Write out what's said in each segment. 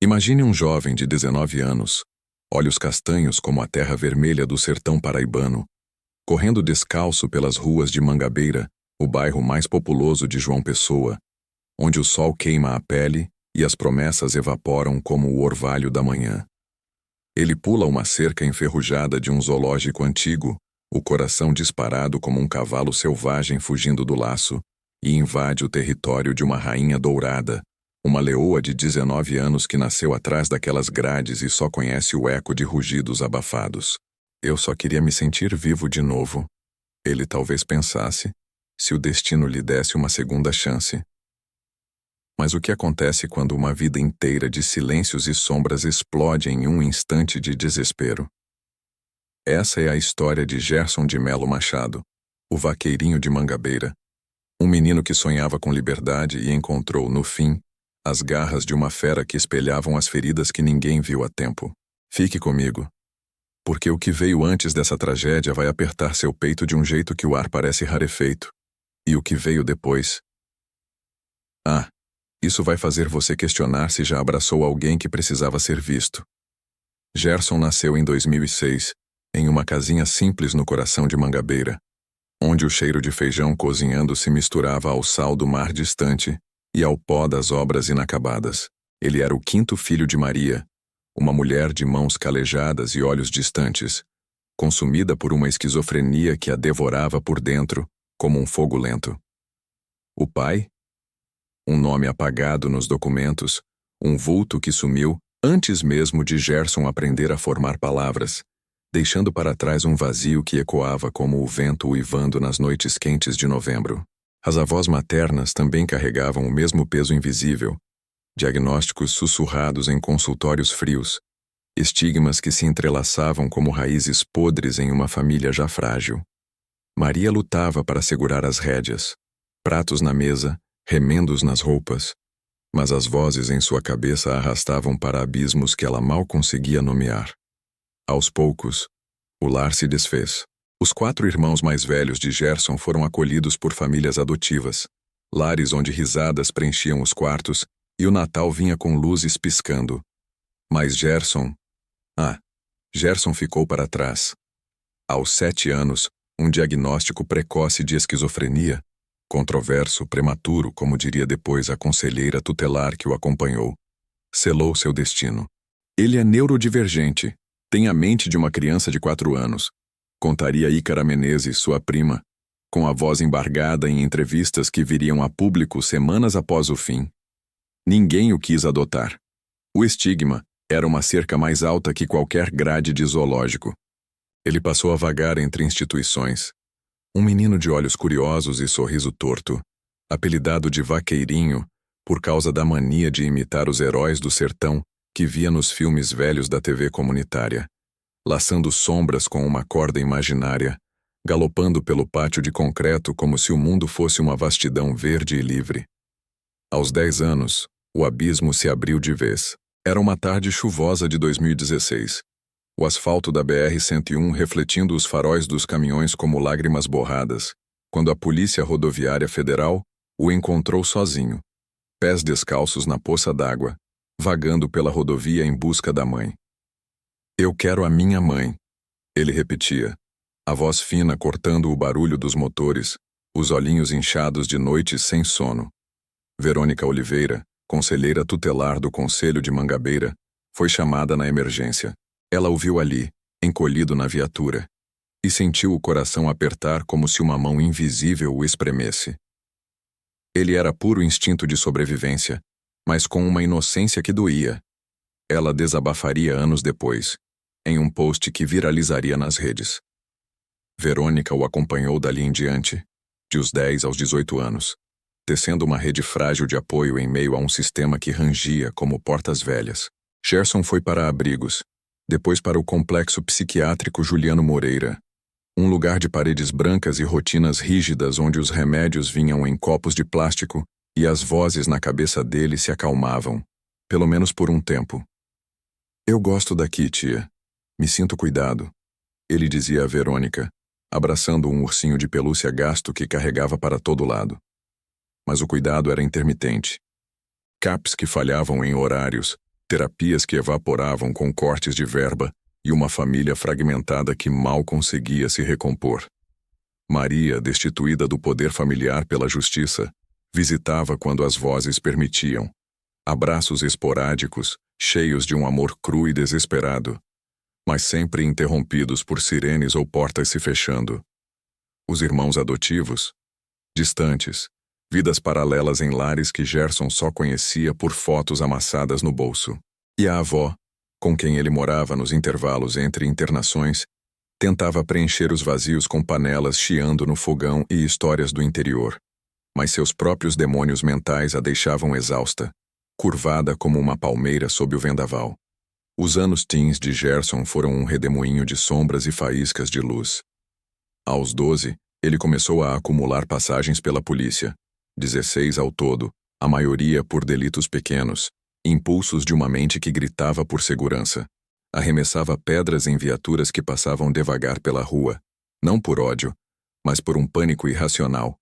Imagine um jovem de 19 anos, olhos castanhos como a terra vermelha do sertão paraibano, correndo descalço pelas ruas de Mangabeira, o bairro mais populoso de João Pessoa, onde o sol queima a pele e as promessas evaporam como o orvalho da manhã. Ele pula uma cerca enferrujada de um zoológico antigo, o coração disparado como um cavalo selvagem fugindo do laço, e invade o território de uma rainha dourada, uma leoa de 19 anos que nasceu atrás daquelas grades e só conhece o eco de rugidos abafados. Eu só queria me sentir vivo de novo. Ele talvez pensasse, se o destino lhe desse uma segunda chance. Mas o que acontece quando uma vida inteira de silêncios e sombras explode em um instante de desespero? Essa é a história de Gerson de Melo Machado, o vaqueirinho de Mangabeira, um menino que sonhava com liberdade e encontrou, no fim, as garras de uma fera que espelhavam as feridas que ninguém viu a tempo. Fique comigo, porque o que veio antes dessa tragédia vai apertar seu peito de um jeito que o ar parece rarefeito. E o que veio depois? Isso vai fazer você questionar se já abraçou alguém que precisava ser visto. Gerson nasceu em 2006, em uma casinha simples no coração de Mangabeira, onde o cheiro de feijão cozinhando se misturava ao sal do mar distante e ao pó das obras inacabadas. Ele era o quinto filho de Maria, uma mulher de mãos calejadas e olhos distantes, consumida por uma esquizofrenia que a devorava por dentro como um fogo lento. O pai? Um nome apagado nos documentos, um vulto que sumiu antes mesmo de Gerson aprender a formar palavras, deixando para trás um vazio que ecoava como o vento uivando nas noites quentes de novembro. As avós maternas também carregavam o mesmo peso invisível, diagnósticos sussurrados em consultórios frios, estigmas que se entrelaçavam como raízes podres em uma família já frágil. Maria lutava para segurar as rédeas, pratos na mesa, remendos nas roupas, mas as vozes em sua cabeça a arrastavam para abismos que ela mal conseguia nomear. Aos poucos, o lar se desfez. Os 4 irmãos mais velhos de Gerson foram acolhidos por famílias adotivas, lares onde risadas preenchiam os quartos e o Natal vinha com luzes piscando. Mas Gerson ficou para trás. Aos 7 anos, um diagnóstico precoce de esquizofrenia, controverso, prematuro, como diria depois a conselheira tutelar que o acompanhou, selou seu destino. Ele é neurodivergente, tem a mente de uma criança de 4 anos, contaria Ícara Menezes, sua prima, com a voz embargada em entrevistas que viriam a público semanas após o fim. Ninguém o quis adotar. O estigma era uma cerca mais alta que qualquer grade de zoológico. Ele passou a vagar entre instituições. Um menino de olhos curiosos e sorriso torto, apelidado de vaqueirinho por causa da mania de imitar os heróis do sertão que via nos filmes velhos da TV comunitária, laçando sombras com uma corda imaginária, galopando pelo pátio de concreto como se o mundo fosse uma vastidão verde e livre. Aos 10 anos, o abismo se abriu de vez. Era uma tarde chuvosa de 2016. O asfalto da BR-101 refletindo os faróis dos caminhões como lágrimas borradas, quando a Polícia Rodoviária Federal o encontrou sozinho, pés descalços na poça d'água, vagando pela rodovia em busca da mãe. "Eu quero a minha mãe", ele repetia, a voz fina cortando o barulho dos motores, os olhinhos inchados de noites sem sono. Verônica Oliveira, conselheira tutelar do Conselho de Mangabeira, foi chamada na emergência. Ela o viu ali, encolhido na viatura, e sentiu o coração apertar como se uma mão invisível o espremesse. Ele era puro instinto de sobrevivência, mas com uma inocência que doía. Ela desabafaria anos depois, em um post que viralizaria nas redes. Verônica o acompanhou dali em diante, de os 10 aos 18 anos, tecendo uma rede frágil de apoio em meio a um sistema que rangia como portas velhas. Gerson foi para abrigos, depois para o complexo psiquiátrico Juliano Moreira, um lugar de paredes brancas e rotinas rígidas onde os remédios vinham em copos de plástico e as vozes na cabeça dele se acalmavam, pelo menos por um tempo. "Eu gosto daqui, tia. Me sinto cuidado", ele dizia a Verônica, abraçando um ursinho de pelúcia gasto que carregava para todo lado. Mas o cuidado era intermitente. CAPs que falhavam em horários, terapias que evaporavam com cortes de verba e uma família fragmentada que mal conseguia se recompor. Maria, destituída do poder familiar pela justiça, visitava quando as vozes permitiam. Abraços esporádicos, cheios de um amor cru e desesperado, mas sempre interrompidos por sirenes ou portas se fechando. Os irmãos adotivos, distantes, vidas paralelas em lares que Gerson só conhecia por fotos amassadas no bolso. E a avó, com quem ele morava nos intervalos entre internações, tentava preencher os vazios com panelas chiando no fogão e histórias do interior. Mas seus próprios demônios mentais a deixavam exausta, curvada como uma palmeira sob o vendaval. Os anos teens de Gerson foram um redemoinho de sombras e faíscas de luz. Aos 12, ele começou a acumular passagens pela polícia, 16 ao todo, a maioria por delitos pequenos, impulsos de uma mente que gritava por segurança. Arremessava pedras em viaturas que passavam devagar pela rua, não por ódio, mas por um pânico irracional.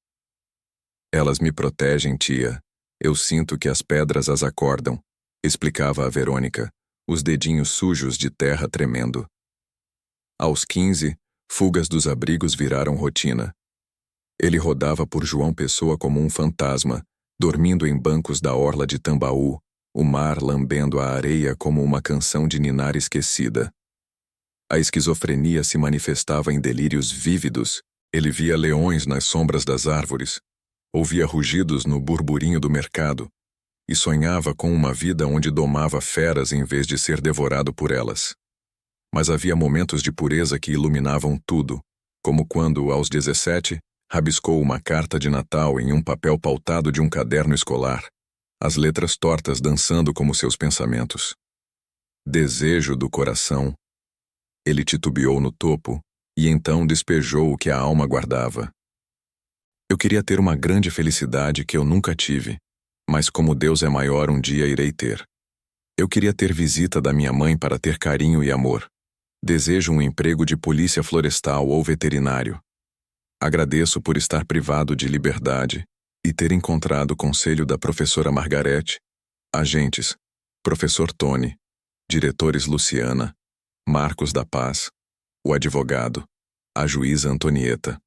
Elas me protegem, tia. Eu sinto que as pedras as acordam, explicava a Verônica, os dedinhos sujos de terra tremendo. Aos 15, fugas dos abrigos viraram rotina. Ele rodava por João Pessoa como um fantasma, dormindo em bancos da orla de Tambaú, o mar lambendo a areia como uma canção de ninar esquecida. A esquizofrenia se manifestava em delírios vívidos. Ele via leões nas sombras das árvores, ouvia rugidos no burburinho do mercado, e sonhava com uma vida onde domava feras em vez de ser devorado por elas. Mas havia momentos de pureza que iluminavam tudo, como quando, aos 17, rabiscou uma carta de Natal em um papel pautado de um caderno escolar, as letras tortas dançando como seus pensamentos. Desejo do coração. Ele titubeou no topo, e então despejou o que a alma guardava. Eu queria ter uma grande felicidade que eu nunca tive, mas como Deus é maior, um dia irei ter. Eu queria ter visita da minha mãe para ter carinho e amor. Desejo um emprego de polícia florestal ou veterinário. Agradeço por estar privado de liberdade e ter encontrado o conselho da professora Margarete, agentes, professor Tony, diretores Luciana, Marcos da Paz, o advogado, a juíza Antonieta.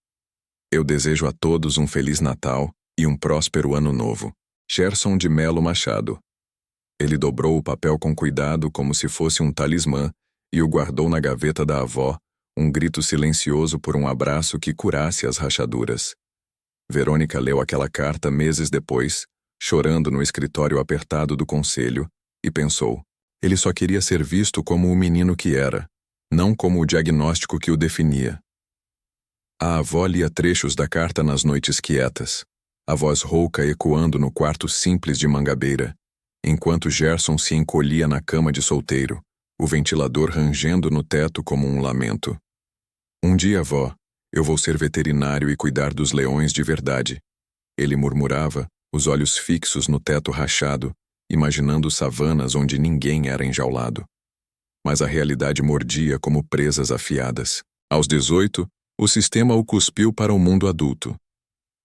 Eu desejo a todos um Feliz Natal e um próspero Ano Novo. Gerson de Melo Machado. Ele dobrou o papel com cuidado como se fosse um talismã e o guardou na gaveta da avó, um grito silencioso por um abraço que curasse as rachaduras. Verônica leu aquela carta meses depois, chorando no escritório apertado do conselho, e pensou, ele só queria ser visto como o menino que era, não como o diagnóstico que o definia. A avó lia trechos da carta nas noites quietas, a voz rouca ecoando no quarto simples de Mangabeira, enquanto Gerson se encolhia na cama de solteiro, o ventilador rangendo no teto como um lamento. Um dia, avó, eu vou ser veterinário e cuidar dos leões de verdade. Ele murmurava, os olhos fixos no teto rachado, imaginando savanas onde ninguém era enjaulado. Mas a realidade mordia como presas afiadas. Aos 18, o sistema o cuspiu para o mundo adulto.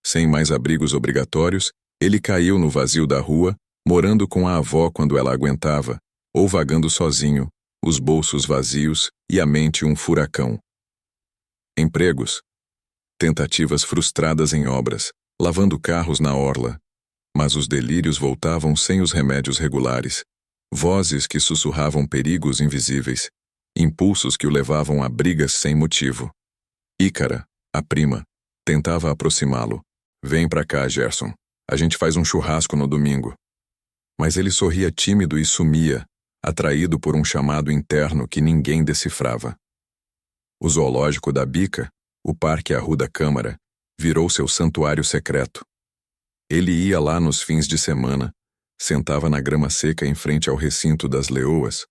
Sem mais abrigos obrigatórios, ele caiu no vazio da rua, morando com a avó quando ela aguentava, ou vagando sozinho, os bolsos vazios e a mente um furacão. Empregos. Tentativas frustradas em obras, lavando carros na orla. Mas os delírios voltavam sem os remédios regulares. Vozes que sussurravam perigos invisíveis. Impulsos que o levavam a brigas sem motivo. Ícara, a prima, tentava aproximá-lo. Vem pra cá, Gerson. A gente faz um churrasco no domingo. Mas ele sorria tímido e sumia, atraído por um chamado interno que ninguém decifrava. O zoológico da Bica, o Parque Arruda Câmara, virou seu santuário secreto. Ele ia lá nos fins de semana, sentava na grama seca em frente ao recinto das leoas,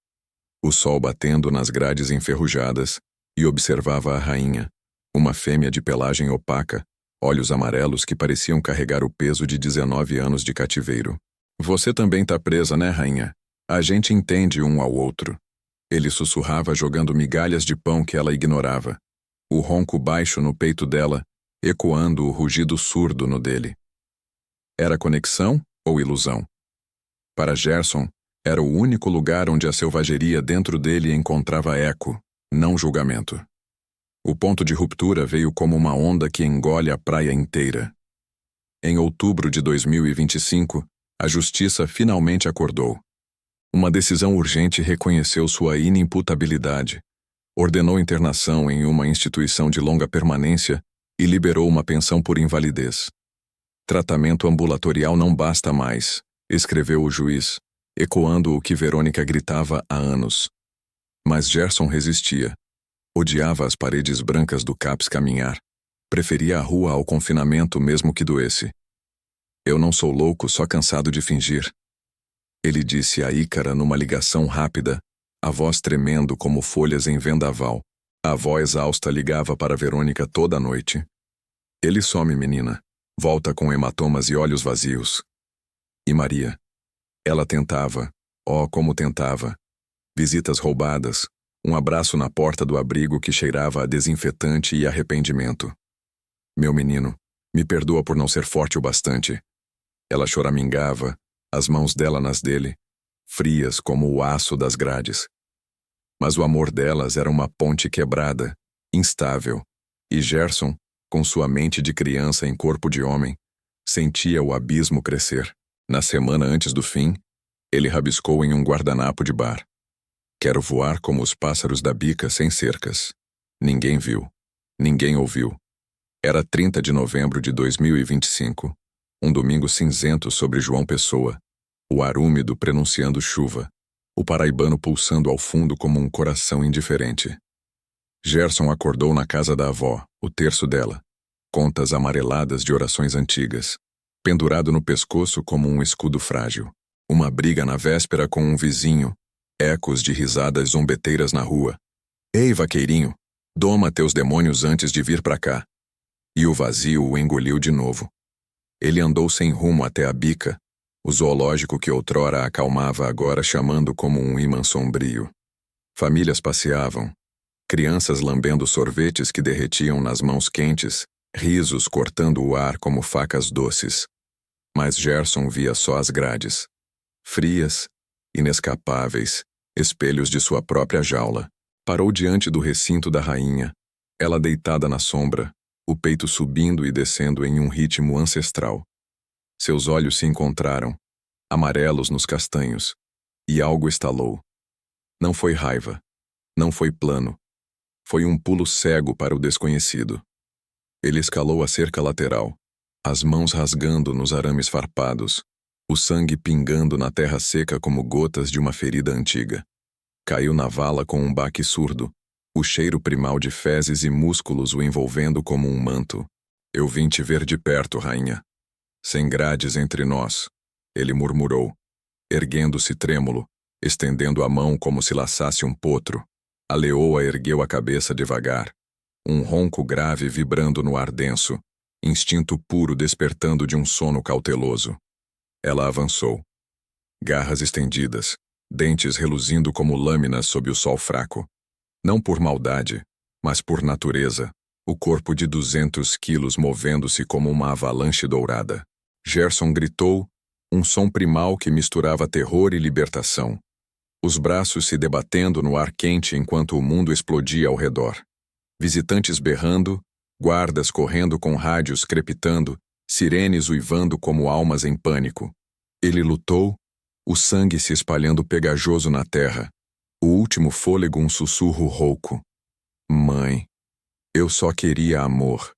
o sol batendo nas grades enferrujadas, e observava a rainha, uma fêmea de pelagem opaca, olhos amarelos que pareciam carregar o peso de 19 anos de cativeiro. Você também tá presa, né, rainha? A gente entende um ao outro. Ele sussurrava jogando migalhas de pão que ela ignorava, o ronco baixo no peito dela, ecoando o rugido surdo no dele. Era conexão ou ilusão? Para Gerson, Era o único lugar onde a selvageria dentro dele encontrava eco, não julgamento. O ponto de ruptura veio como uma onda que engole a praia inteira. Em outubro de 2025, a justiça finalmente acordou. Uma decisão urgente reconheceu sua inimputabilidade, ordenou internação em uma instituição de longa permanência e liberou uma pensão por invalidez. Tratamento ambulatorial não basta mais, escreveu o juiz, ecoando o que Verônica gritava há anos. Mas Gerson resistia. Odiava as paredes brancas do CAPS caminhar. Preferia a rua ao confinamento mesmo que doesse. Eu não sou louco, só cansado de fingir. Ele disse a Ícara numa ligação rápida, a voz tremendo como folhas em vendaval. A avó exausta ligava para Verônica toda a noite. Ele some, menina. Volta com hematomas e olhos vazios. E Maria? Ela tentava. Oh, como tentava. Visitas roubadas. Um abraço na porta do abrigo que cheirava a desinfetante e arrependimento. Meu menino, me perdoa por não ser forte o bastante. Ela choramingava, as mãos dela nas dele, frias como o aço das grades. Mas o amor delas era uma ponte quebrada, instável, e Gerson, com sua mente de criança em corpo de homem, sentia o abismo crescer. Na semana antes do fim, ele rabiscou em um guardanapo de bar. Quero voar como os pássaros da bica sem cercas. Ninguém viu. Ninguém ouviu. Era 30 de novembro de 2025, um domingo cinzento sobre João Pessoa, o ar úmido prenunciando chuva, o paraibano pulsando ao fundo como um coração indiferente. Gerson acordou na casa da avó, o terço dela, contas amareladas de orações antigas, pendurado no pescoço como um escudo frágil. Uma briga na véspera com um vizinho, ecos de risadas zombeteiras na rua. Ei, vaqueirinho, doma teus demônios antes de vir pra cá. E o vazio o engoliu de novo. Ele andou sem rumo até a bica, o zoológico que outrora acalmava agora chamando como um imã sombrio. Famílias passeavam, crianças lambendo sorvetes que derretiam nas mãos quentes, risos cortando o ar como facas doces. Mas Gerson via só as grades, frias, inescapáveis, espelhos de sua própria jaula. Parou diante do recinto da rainha, ela deitada na sombra, o peito subindo e descendo em um ritmo ancestral. Seus olhos se encontraram, amarelos nos castanhos, e algo estalou. Não foi raiva, não foi plano, foi um pulo cego para o desconhecido. Ele escalou a cerca lateral, as mãos rasgando nos arames farpados, o sangue pingando na terra seca como gotas de uma ferida antiga. Caiu na vala com um baque surdo, o cheiro primal de fezes e músculos o envolvendo como um manto. Eu vim te ver de perto, rainha. Sem grades entre nós, ele murmurou, erguendo-se trêmulo, estendendo a mão como se laçasse um potro. A leoa ergueu a cabeça devagar, um ronco grave vibrando no ar denso, instinto puro despertando de um sono cauteloso. Ela avançou. Garras estendidas, dentes reluzindo como lâminas sob o sol fraco. Não por maldade, mas por natureza, o corpo de 200 quilos movendo-se como uma avalanche dourada. Gerson gritou, um som primal que misturava terror e libertação. Os braços se debatendo no ar quente enquanto o mundo explodia ao redor. Visitantes berrando, guardas correndo com rádios crepitando, sirenes uivando como almas em pânico. Ele lutou, o sangue se espalhando pegajoso na terra. O último fôlego um sussurro rouco. Mãe, eu só queria amor.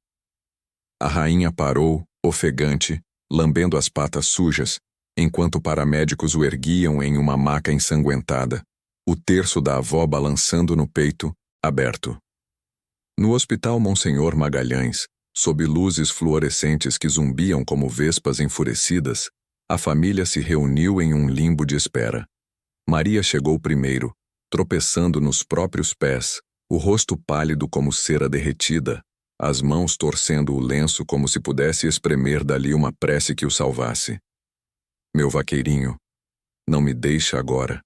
A rainha parou, ofegante, lambendo as patas sujas, enquanto paramédicos o erguiam em uma maca ensanguentada, o terço da avó balançando no peito, aberto. No hospital Monsenhor Magalhães, sob luzes fluorescentes que zumbiam como vespas enfurecidas, a família se reuniu em um limbo de espera. Maria chegou primeiro, tropeçando nos próprios pés, o rosto pálido como cera derretida, as mãos torcendo o lenço como se pudesse espremer dali uma prece que o salvasse. Meu vaqueirinho, não me deixa agora.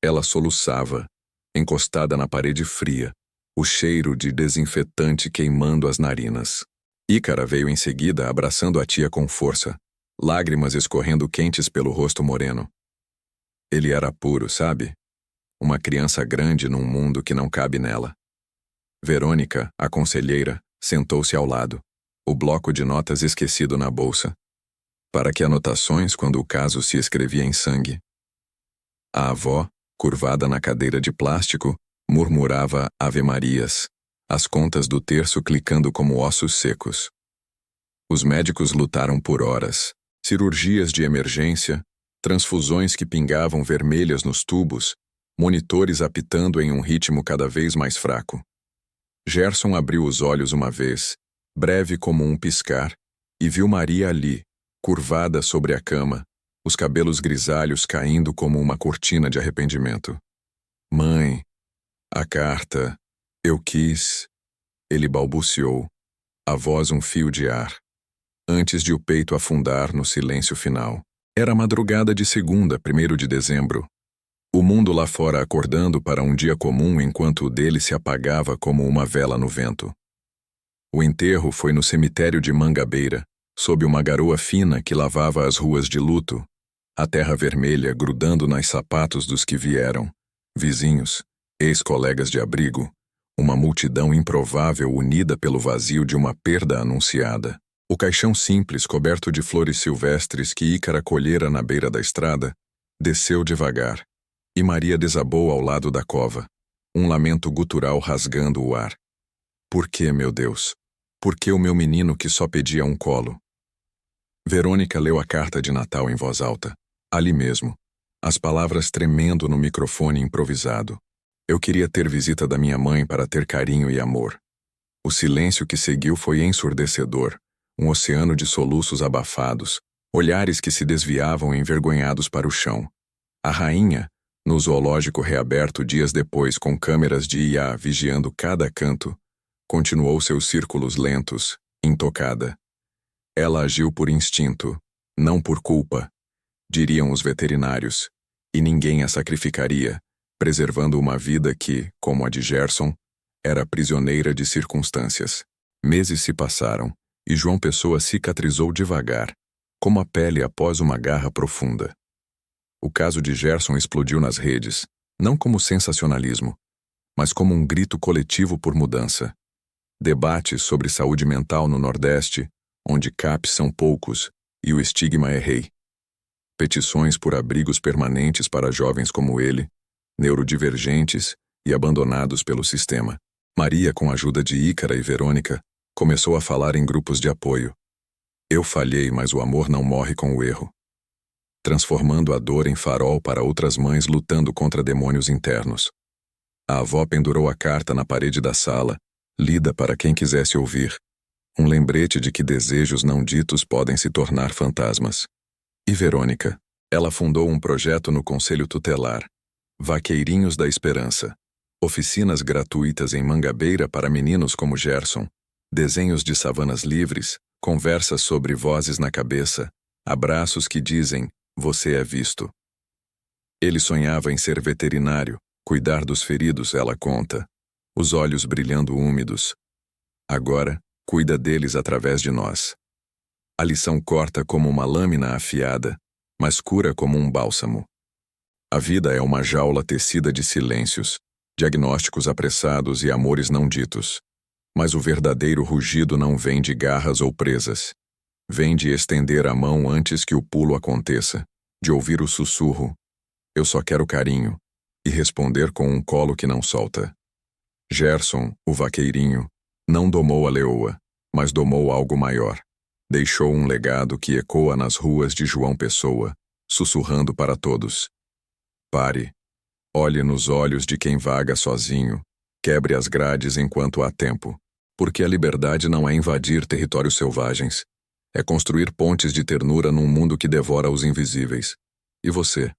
Ela soluçava, encostada na parede fria, o cheiro de desinfetante queimando as narinas. Ícara veio em seguida abraçando a tia com força, lágrimas escorrendo quentes pelo rosto moreno. Ele era puro, sabe? Uma criança grande num mundo que não cabe nela. Verônica, a conselheira, sentou-se ao lado, o bloco de notas esquecido na bolsa. Para que anotações quando o caso se escrevia em sangue? A avó, curvada na cadeira de plástico, murmurava ave-marias, as contas do terço clicando como ossos secos. Os médicos lutaram por horas, cirurgias de emergência, transfusões que pingavam vermelhas nos tubos, monitores apitando em um ritmo cada vez mais fraco. Gerson abriu os olhos uma vez, breve como um piscar, e viu Maria ali, curvada sobre a cama, os cabelos grisalhos caindo como uma cortina de arrependimento. Mãe, a carta, eu quis... Ele balbuciou, a voz um fio de ar, antes de o peito afundar no silêncio final. Era madrugada de segunda, 1º de dezembro. O mundo lá fora acordando para um dia comum enquanto o dele se apagava como uma vela no vento. O enterro foi no cemitério de Mangabeira, sob uma garoa fina que lavava as ruas de luto, a terra vermelha grudando nos sapatos dos que vieram, vizinhos, ex-colegas de abrigo, uma multidão improvável unida pelo vazio de uma perda anunciada. O caixão simples, coberto de flores silvestres que Ícara colhera na beira da estrada, desceu devagar, e Maria desabou ao lado da cova, um lamento gutural rasgando o ar. Por que, meu Deus? Por que o meu menino que só pedia um colo? Verônica leu a carta de Natal em voz alta, ali mesmo, as palavras tremendo no microfone improvisado. Eu queria ter visita da minha mãe para ter carinho e amor. O silêncio que seguiu foi ensurdecedor, um oceano de soluços abafados, olhares que se desviavam envergonhados para o chão. A rainha, no zoológico reaberto dias depois com câmeras de IA vigiando cada canto, continuou seus círculos lentos, intocada. Ela agiu por instinto, não por culpa, diriam os veterinários, e ninguém a sacrificaria, preservando uma vida que, como a de Gerson, era prisioneira de circunstâncias. Meses se passaram, e João Pessoa cicatrizou devagar, como a pele após uma garra profunda. O caso de Gerson explodiu nas redes, não como sensacionalismo, mas como um grito coletivo por mudança. Debates sobre saúde mental no Nordeste, onde CAPs são poucos e o estigma é rei. Petições por abrigos permanentes para jovens como ele, neurodivergentes e abandonados pelo sistema. Maria, com a ajuda de Ícara e Verônica, começou a falar em grupos de apoio. Eu falhei, mas o amor não morre com o erro. Transformando a dor em farol para outras mães lutando contra demônios internos. A avó pendurou a carta na parede da sala, lida para quem quisesse ouvir. Um lembrete de que desejos não ditos podem se tornar fantasmas. E Verônica? Ela fundou um projeto no Conselho Tutelar, Vaqueirinhos da Esperança. Oficinas gratuitas em Mangabeira para meninos como Gerson, desenhos de savanas livres, conversas sobre vozes na cabeça, abraços que dizem, você é visto. Ele sonhava em ser veterinário, cuidar dos feridos, ela conta, os olhos brilhando úmidos. Agora, cuida deles através de nós. A lição corta como uma lâmina afiada, mas cura como um bálsamo. A vida é uma jaula tecida de silêncios, diagnósticos apressados e amores não ditos. Mas o verdadeiro rugido não vem de garras ou presas. Vem de estender a mão antes que o pulo aconteça, de ouvir o sussurro, eu só quero carinho, e responder com um colo que não solta. Gerson, o vaqueirinho, não domou a leoa, mas domou algo maior. Deixou um legado que ecoa nas ruas de João Pessoa, sussurrando para todos. Pare. Olhe nos olhos de quem vaga sozinho. Quebre as grades enquanto há tempo. Porque a liberdade não é invadir territórios selvagens. É construir pontes de ternura num mundo que devora os invisíveis. E você?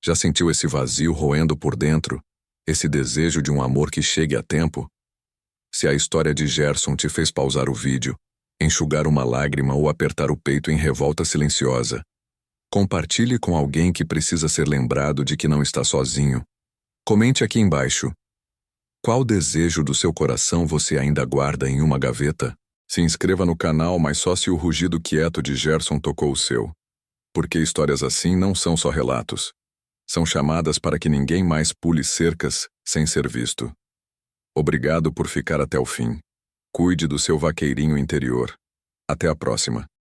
Já sentiu esse vazio roendo por dentro? Esse desejo de um amor que chegue a tempo? Se a história de Gerson te fez pausar o vídeo, enxugar uma lágrima ou apertar o peito em revolta silenciosa, compartilhe com alguém que precisa ser lembrado de que não está sozinho. Comente aqui embaixo. Qual desejo do seu coração você ainda guarda em uma gaveta? Se inscreva no canal, mas só se o rugido quieto de Gerson tocou o seu. Porque histórias assim não são só relatos. São chamadas para que ninguém mais pule cercas sem ser visto. Obrigado por ficar até o fim. Cuide do seu vaqueirinho interior. Até a próxima.